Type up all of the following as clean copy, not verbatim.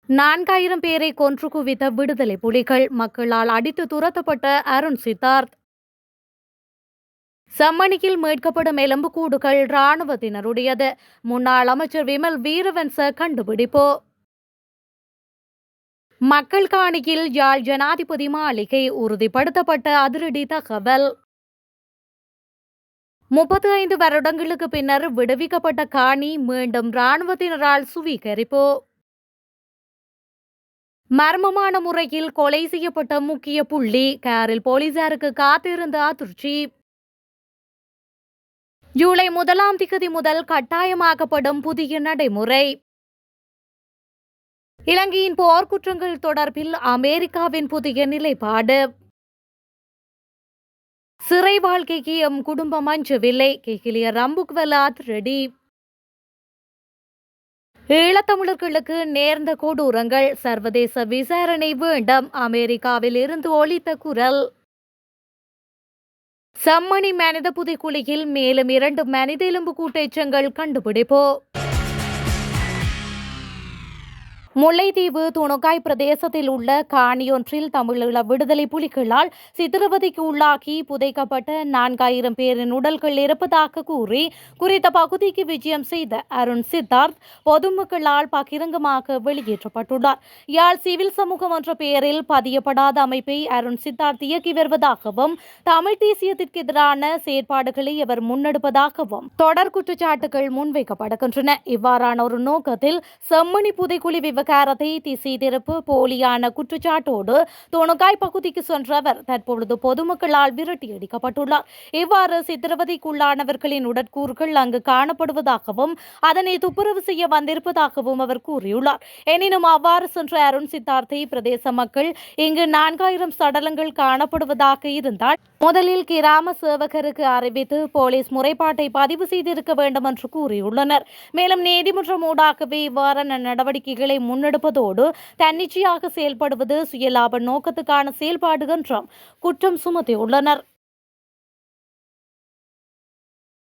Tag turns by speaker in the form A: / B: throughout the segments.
A: 4000 பேரை கொன்று குவித்த விடுதலை புலிகள், மக்களால் அடித்து துரத்தப்பட்ட அருண் சித்தார்த். செம்மணியில் மீட்கப்படும் எலும்புக்கூடுகள் இராணுவத்தினருடையது. முன்னாள் அமைச்சர் விமல் வீரவன்ச கண்டுபிடிப்பு. மக்கள் காணியில் யாழ் ஜனாதிபதி மாளிகை உறுதிப்படுத்தப்பட்ட அதிரடி தகவல். 35 வருடங்களுக்கு பின்னர் விடுவிக்கப்பட்ட காணி மீண்டும் இராணுவத்தினரால் சுவீகரிப்பு. மர்மமான முறையில் கொலை செய்யப்பட்ட முக்கிய புள்ளி, காரில் போலீசாருக்கு காத்திருந்த அதிர்ச்சி. ஜூலை 1ஆம் திகதி முதல் கட்டாயமாக்கப்படும் புதிய நடைமுறை. இலங்கையின் போர்க்குற்றங்கள் தொடர்பில் அமெரிக்காவின் புதிய நிலைப்பாடு. சிறை வாழ்க்கைக்கு எம் குடும்பம் அஞ்சவில்லை, கெகிலிய ரம்புக்வெல அதிரடி. ஈழத்தமிழர்களுக்கு நேர்ந்த கொடூரங்கள், சர்வதேச விசாரணை வேண்டும், அமெரிக்காவில் இருந்து ஒலித்த குரல். செம்மணி மனித புதைக்குழியில் மேலும் 2 மனித எலும்புக்கூட்டு எச்சங்கள் கண்டுபிடிப்பு. முல்லைத்தீவு துணுக்காய் பிரதேசத்தில் உள்ள காணியொன்றில் தமிழீழ விடுதலை புலிகளால் சித்திரவதைக்கு உள்ளாக்கி புதைக்கப்பட்ட 4000 பேரின் உடல்கள் இருப்பதாக கூறி குறித்த பகுதிக்கு விஜயம் செய்த அருண் சித்தார்த் பொதுமக்களால் பகிரங்கமாக வெளியேற்றப்பட்டுள்ளார். யாழ் சிவில் சமூகம் என்ற பெயரில் பதியப்படாத அமைப்பை அருண் சித்தார்த் இயக்கி வருவதாகவும், தமிழ் தேசியத்திற்கு எதிரான செயற்பாடுகளை அவர் முன்னெடுப்பதாகவும் தொடர் குற்றச்சாட்டுகள் முன்வைக்கப்படுகின்றன. இவ்வாறான ஒரு நோக்கத்தில் செம்மணி புதைக்குழி விவகாரத்தை திசை திருப்பு போலியான குற்றச்சாட்டோடு துணுக்காய் பகுதிக்கு சென்ற அவர் தற்பொழுது பொதுமக்களால் விரட்டியடிக்கப்பட்டுள்ளார். இவ்வாறு சித்திரவதைக்குள்ளானவர்களின் உடற்கூறுகள் அங்கு காணப்படுவதாகவும் அதனை துப்புரவு செய்ய வந்திருப்பதாகவும் அவர் கூறியுள்ளார். எனினும் அவ்வாறு சென்ற அருண் சித்தார்த்தை பிரதேச மக்கள் இங்கு 4000 சடலங்கள் காணப்படுவதாக இருந்தால் முதலில் கிராம சேவகருக்கு அறிவித்து போலீஸ் முறைப்பாட்டை பதிவு செய்திருக்க வேண்டும் என்று கூறியுள்ளனர். மேலும் நீதிமன்றம் ஊடாகவே இவ்வாறான நடவடிக்கைகளை முன்னெடுப்பதோடு தன்னிச்சையாக செயல்படுவது சுயலாப நோக்கத்துக்கான செயல்பாடு என்றும் குற்றம் சுமத்தியுள்ளனர்.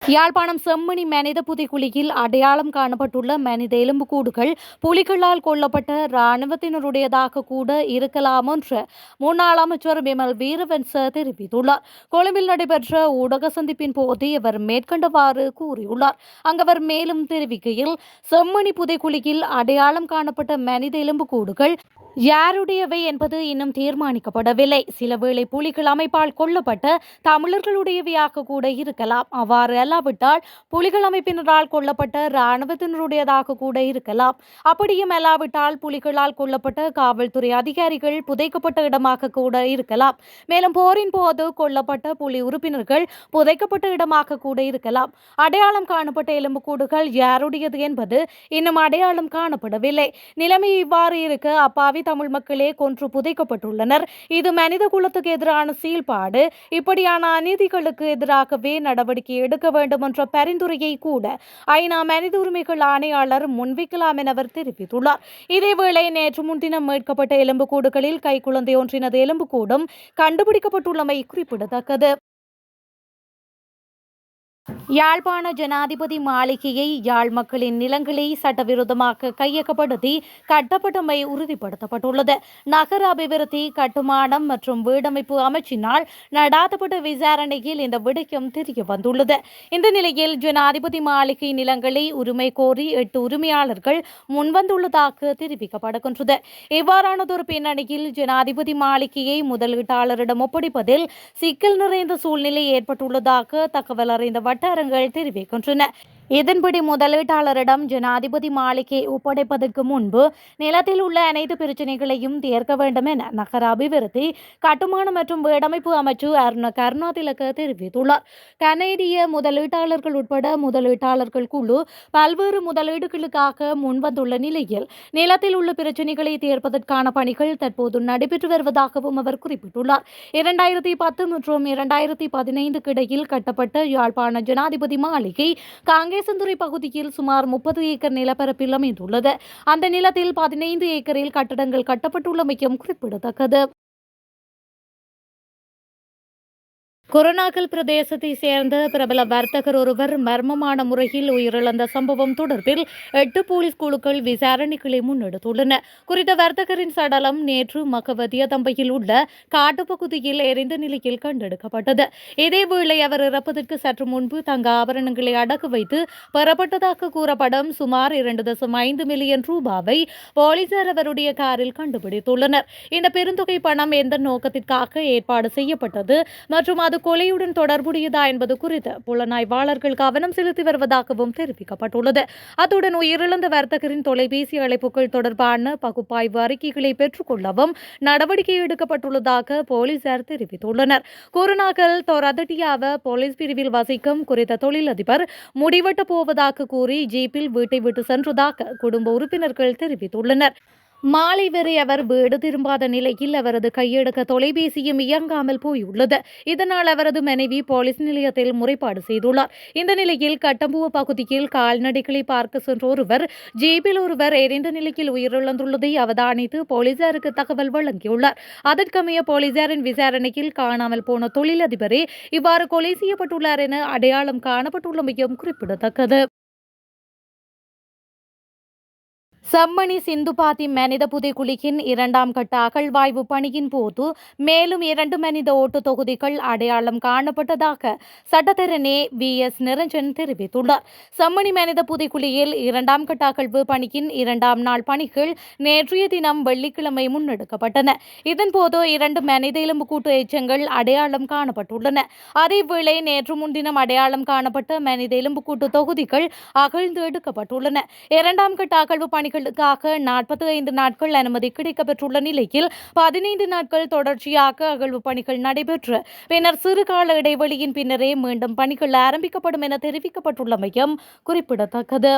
A: யாழ்ப்பாணம் செம்மணி மனித புதைக்குழியில் அடையாளம் காணப்பட்டுள்ள மனித எலும்புக்கூடுகள் புலிகளால் கொல்லப்பட்ட இராணுவத்தினருடையதாக கூட இருக்கலாம் என்று முன்னாள் அமைச்சர் விமல் வீரவன்ச தெரிவித்துள்ளார். கொழும்பில் நடைபெற்ற ஊடக சந்திப்பின் போது இவர் மேற்கண்டவாறு கூறியுள்ளார். அங்கவர் மேலும் தெரிவிக்கையில், செம்மணி புதைக்குழியில் அடையாளம் காணப்பட்ட மனித எலும்புக்கூடுகள் யாருடையவை என்பது இன்னும் தீர்மானிக்கப்படவில்லை. சிலவேளை புலிகள் அமைப்பால் கொல்லப்பட்ட தமிழர்களுடையவையாக கூட இருக்கலாம். அவ்வாறு அல்லாவிட்டால் புலிகள் அமைப்பினரால் கொல்லப்பட்ட இராணுவத்தினருடையதாக கூட இருக்கலாம். அப்படியும் அல்லாவிட்டால் புலிகளால் கொல்லப்பட்ட காவல்துறை அதிகாரிகள் புதைக்கப்பட்ட இடமாக கூட இருக்கலாம். மேலும் போரின் போது கொல்லப்பட்ட புலி உறுப்பினர்கள் புதைக்கப்பட்ட இடமாக கூட இருக்கலாம். அடையாளம் காணப்பட்ட எலும்புக்கூடுகள் யாருடையது என்பது இன்னும் அடையாளம் காணப்படவில்லை. நிலைமை இவ்வாறு இருக்க அப்பாவி தமிழ் மக்களே கொன்று புதைக்கப்பட்டுள்ளனர். இது மனித குலத்துக்கு எதிரான செயல்பாடு. இப்படியான அநீதிகளுக்கு எதிராகவே நடவடிக்கை எடுக்க வேண்டும் என்ற பரிந்துரையை கூட ஐநா மனித உரிமைகள் ஆணையாளர் முன்வைக்கலாம் என அவர் தெரிவித்துள்ளார். இதேவேளை நேற்று முன்தினம் மீட்கப்பட்ட எலும்புக்கூடுகளில் கைக்குழந்தை ஒன்றினது எலும்புக்கூடும் கண்டுபிடிக்கப்பட்டுள்ளமை குறிப்பிடத்தக்கது. யாழ்ப்பாண ஜனாதிபதி மாளிகையை யாழ் மக்களின் நிலங்களை சட்டவிரோதமாக கையகப்படுத்தி கட்டப்பட்டமை உறுதிப்படுத்தப்பட்டுள்ளது. நகர அபிவிருத்தி, கட்டுமானம் மற்றும் வீடமைப்பு அமைச்சினால் நடாத்தப்பட்ட விசாரணையில் இந்த விடயம் தெரிய வந்துள்ளது. இந்த நிலையில் ஜனாதிபதி மாளிகை நிலங்களை உரிமை கோரி 8 உரிமையாளர்கள் முன்வந்துள்ளதாக தெரிவிக்கப்படுகின்றது. இவ்வாறானதொரு பின்னணியில் ஜனாதிபதி மாளிகையை முதலீட்டாளரிடம் ஒப்படைப்பதில் சிக்கல் நிறைந்த சூழ்நிலை ஏற்பட்டுள்ளதாக தகவல் அறிந்த வட்டாரங்கள் தெரிவிக்கின்றன. இதன்படி முதலீட்டாளரிடம் ஜனாதிபதி மாளிகை ஒப்படைப்பதற்கு முன்பு நிலத்தில் உள்ள அனைத்து பிரச்சினைகளையும் தீர்க்க வேண்டும் என நகர அபிவிருத்தி, கட்டுமானம் மற்றும் வீடமைப்பு அமைச்சு அருண கருணாதிலக தெரிவித்துள்ளார். கனேடிய முதலீட்டாளர்கள் உட்பட முதலீட்டாளர்கள் குழு பல்வேறு முதலீடுகளுக்காக முன்வந்துள்ள நிலையில் நிலத்தில் உள்ள பிரச்சினைகளை தீர்ப்பதற்கான பணிகள் தற்போது நடைபெற்று வருவதாகவும் அவர் குறிப்பிட்டுள்ளார். 2010 மற்றும் 2015 இடையில் கட்டப்பட்ட யாழ்ப்பாண ஜனாதிபதி மாளிகை காங்கேசன்துறை பகுதியில் சுமார் 30 ஏக்கர் நிலப்பரப்பில் அமைந்துள்ளது. அந்த நிலத்தில் 15 ஏக்கரில் கட்டடங்கள் கட்டப்பட்டுள்ளமையும் குறிப்பிடத்தக்கது. கொரோனாக்கல் பிரதேசத்தை சேர்ந்த பிரபல வர்த்தகர் ஒருவர் மர்மமான முறையில் உயிரிழந்த சம்பவம் தொடர்பில் 8 போலீஸ் குழுக்கள் விசாரணைகளை முன்னெடுத்துள்ளன. குறித்த வர்த்தகரின் சடலம் நேற்று மக்கவதிய தம்பையில் உள்ள காட்டுப்பகுதியில் எரிந்த நிலையில் கண்டெடுக்கப்பட்டது. இதேவேளை அவர் இறப்பதற்கு சற்று முன்பு தங்க ஆபரணங்களை அடகு வைத்து பெறப்பட்டதாக கூறப்படும் சுமார் 2.5 மில்லியன் ரூபாவை போலீசார் அவருடைய காரில் கண்டுபிடித்துள்ளனர். இந்த பெருந்தொகை பணம் எந்த நோக்கத்திற்காக ஏற்பாடு செய்யப்பட்டது மற்றும் அது கொலையுடன் தொடர்புடையதா என்பது குறித்து புலனாய்வாளர்கள் கவனம் செலுத்தி வருவதாகவும் தெரிவிக்கப்பட்டுள்ளது. அத்துடன் உயிரிழந்த வர்த்தகரின் தொலைபேசி அழைப்புகள் தொடர்பான பகுப்பாய்வு அறிக்கைகளை பெற்றுக்கொள்ளவும் நடவடிக்கை எடுக்கப்பட்டுள்ளதாக போலீசார் தெரிவித்துள்ளனர். குருநாகல் தொரதட்டியாவ போலீஸ் பிரிவில் வசிக்கும் குறித்த தொழிலதிபர் முடிவெட்டப் போவதாக கூறி ஜீப்பில் வீட்டை விட்டு சென்றதாக குடும்ப உறுப்பினர்கள் தெரிவித்துள்ளனர். மாலை வரை அவர் வீடு திரும்பாத நிலையில் அவரது கையெடுக்க தொலைபேசியும் இயங்காமல் போயுள்ளது. இதனால் அவரது மனைவி போலீஸ் நிலையத்தில் முறைப்பாடு செய்துள்ளார். இந்த நிலையில் கட்டம்புவ பகுதியில் கால்நடைகளை பார்க்க சென்ற ஒருவர் ஜீப்பில் ஒருவர் எரிந்த நிலையில் உயிரிழந்துள்ளதை அவதானித்து போலீசாருக்கு தகவல் வழங்கியுள்ளார். அதற்கமைய போலீசாரின் விசாரணையில் காணாமல் போன தொழிலதிபரே இவ்வாறு கொலை செய்யப்பட்டுள்ளார் என அடையாளம் காணப்பட்டுள்ளமையும் குறிப்பிடத்தக்கது. செம்மணி சிந்துபாத்தி மனித புதைக்குழியின் 2ஆம் கட்ட அகழ்வாய்வு பணியின் போது மேலும் 2 மனித ஓட்டு தொகுதிகள் அடையாளம் காணப்பட்டதாக சட்டத்தரணி VS நிரஞ்சன் தெரிவித்துள்ளார். செம்மணி மனித புதைக்குழியில் 2ஆம் கட்ட அகழ்வு பணியின் 2ஆம் நாள் பணிகள் நேற்றைய தினம் வெள்ளிக்கிழமை முன்னெடுக்கப்பட்டன. இதன்போது 2 மனித எலும்புக்கூட்டு எச்சங்கள் அடையாளம் காணப்பட்டுள்ளன. அதேவேளை நேற்று முன்தினம் அடையாளம் காணப்பட்ட மனித எலும்புக்கூட்டு தொகுதிகள் அகழ்ந்து எடுக்கப்பட்டுள்ளன. 2ஆம் கட்ட அகழ்வு பணிகளுக்காக 45 நாட்கள் அனுமதி கிடைக்கப்பெற்றுள்ள நிலையில் 15 நாட்கள் தொடர்ச்சியாக அகழ்வு பணிகள் நடைபெற்று பின்னர் சிறுகால இடைவெளியின் பின்னரே மீண்டும் பணிகள் ஆரம்பிக்கப்படும் என தெரிவிக்கப்பட்டுள்ளமையும் குறிப்பிடத்தக்கது.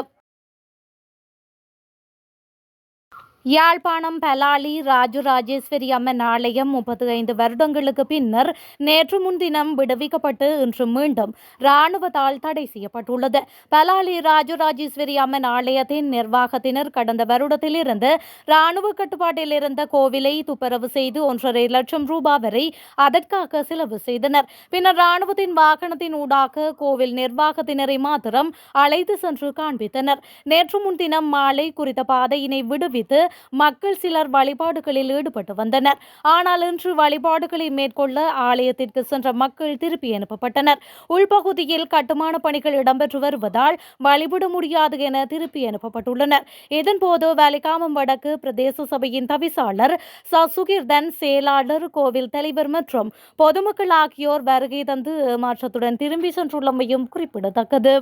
A: யாழ்ப்பாணம் பலாலி ராஜராஜேஸ்வரி அம்மன் ஆலயம் 35 வருடங்களுக்கு பின்னர் நேற்று முன்தினம் விடுவிக்கப்பட்டு இன்று மீண்டும் இராணுவத்தால் தடை செய்யப்பட்டுள்ளது. பலாலி ராஜராஜேஸ்வரி அம்மன் ஆலயத்தின் நிர்வாகத்தினர் கடந்த வருடத்திலிருந்து இராணுவ கட்டுப்பாட்டில் இருந்த கோவிலை துப்புரவு செய்து 1.5 லட்சம் ரூபாய் வரை அதற்காக செலவு செய்தனர். பின்னர் இராணுவத்தின் வாகனத்தின் ஊடாக கோவில் நிர்வாகத்தினரை மாத்திரம் அழைத்து சென்று காண்பித்தனர். நேற்று முன்தினம் மாலை குறித்த பாதையினை விடுவித்து மக்கள் சிலர் வழிபாடுகளில் ஈடுபட்டு வந்தனர். ஆனால் இன்று வழிபாடுகளை மேற்கொள்ள ஆலயத்திற்கு சென்ற மக்கள் திருப்பி அனுப்பப்பட்டனர். உள்பகுதியில் கட்டுமான பணிகள் இடம்பெற்று வருவதால் வழிபட முடியாது என திருப்பி அனுப்பப்பட்டுள்ளனர். இதன்போது வலிகாமம் வடக்கு பிரதேச சபையின் தவிசாளர் சசுகிர்தன், செயலாளர், கோவில் தலைவர் மற்றும் பொதுமக்கள் ஆகியோர் வருகை தந்து ஏமாற்றத்துடன் திரும்பி சென்றுள்ளமையும் குறிப்பிடத்தக்கது.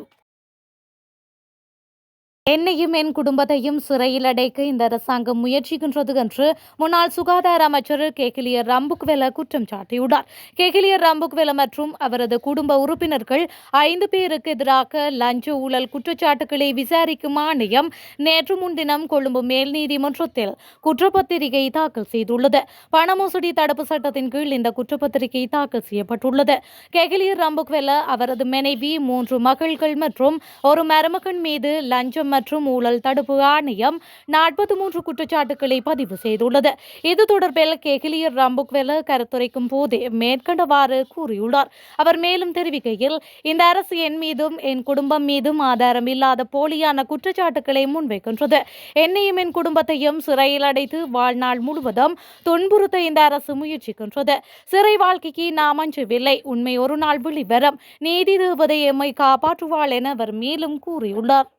A: என்னையும் என் குடும்பத்தையும் சிறையில் அடைக்க இந்த அரசாங்கம் முயற்சிக்கின்றது என்று முன்னாள் சுகாதார அமைச்சர் கேகிலியர் ரம்புக்வெல குற்றம் சாட்டியுள்ளார். கேகிலியர் ரம்புக்வெல மற்றும் அவரது குடும்ப உறுப்பினர்கள் 5 பேருக்கு எதிராக லஞ்ச ஊழல் குற்றச்சாட்டுகளை விசாரிக்கும் ஆணையம் நேற்று முன்தினம் கொழும்பு மேல் நீதிமன்றத்தில் குற்றப்பத்திரிகை தாக்கல் செய்துள்ளது. பண மோசடி தடுப்பு சட்டத்தின் கீழ் இந்த குற்றப்பத்திரிகை தாக்கல் செய்யப்பட்டுள்ளது. கேகிலியர் ரம்புக்வெல, அவரது மனைவி, 3 மகள்கள் மற்றும் ஒரு மருமகன் மீது லஞ்சம் மற்றும் ஊழல் தடுப்பு ஆணையம் 43 குற்றச்சாட்டுகளை பதிவு செய்துள்ளது. இது தொடர்பில் கேகிலியர் ரம்புக்வெல கருத்துரைக்கும் போதே மேற்கண்டவாறு கூறியுள்ளார். அவர் மேலும் தெரிவிக்கையில், இந்த அரசு என் மீதும் என் குடும்பம் மீதும் ஆதாரம் இல்லாத போலியான குற்றச்சாட்டுகளை முன்வைக்கின்றது. என்னையும் என் குடும்பத்தையும் சிறையில் அடைத்து வாழ்நாள் முழுவதும் துன்புறுத்த இந்த அரசு முயற்சிக்கின்றது. சிறை வாழ்க்கைக்கு நாம் அஞ்சவில்லை. உண்மை ஒரு நாள் வெளிவரும். நீதி தேவதை எம்மை காப்பாற்றுவாள் என அவர் மேலும் கூறியுள்ளார்.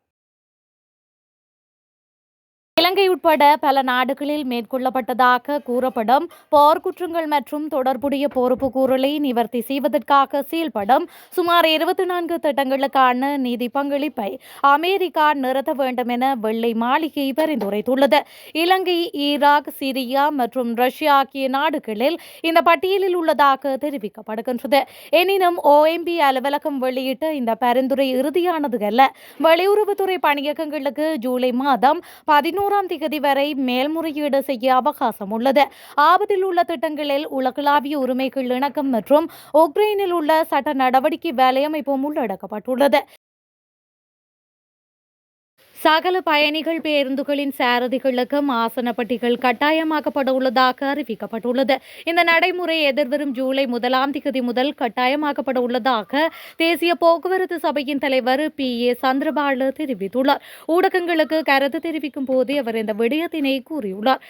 A: இலங்கை உட்பட பல நாடுகளில் மேற்கொள்ளப்பட்டதாக கூறப்படும் போர்க்குற்றங்கள் மற்றும் தொடர்புடைய பொறுப்புக்கூறலை நிவர்த்தி செய்வதற்காக செயல்படும் சுமார் 24 திட்டங்களுக்கான நிதி பங்களிப்பை அமெரிக்கா நிறுத்த வேண்டும் என வெள்ளை மாளிகை பரிந்துரைத்துள்ளது. இலங்கை, ஈராக், சிரியா மற்றும் ரஷ்யா ஆகிய நாடுகளில் இந்த பட்டியலில் உள்ளதாக தெரிவிக்கப்படுகின்றது. எனினும் OMB அலுவலகம் வெளியிட்ட இந்த பரிந்துரை இறுதியானது அல்ல. வெளியுறவுத்துறை பணியகங்களுக்கு ஜூலை மாதம் 11ஆம் தேதி வரை மேல்முறையீடு செய்ய அவகாசம் உள்ளது. ஆபத்தில் உள்ள திட்டங்களில் உலகளாவிய உரிமைகள் இணக்கம் மற்றும் உக்ரைனில் உள்ள சட்ட நடவடிக்கை வேலையமைப்பும் உள்ளடக்கப்பட்டுள்ளது. சகல பயணிகள் பேருந்துகளின் சாரதிகளுக்கு ஆசனப்பட்டிகள் கட்டாயமாக்கப்பட உள்ளதாக அறிவிக்கப்பட்டுள்ளது. இந்த நடைமுறை எதிர்வரும் ஜூலை 1 முதல் கட்டாயமாக்கப்பட உள்ளதாக தேசிய போக்குவரத்து சபையின் தலைவர் PA சந்திரபால தெரிவித்துள்ளார். ஊடகங்களுக்கு கருத்து தெரிவிக்கும் போது அவர் இந்த விடயத்தினை கூறியுள்ளார்.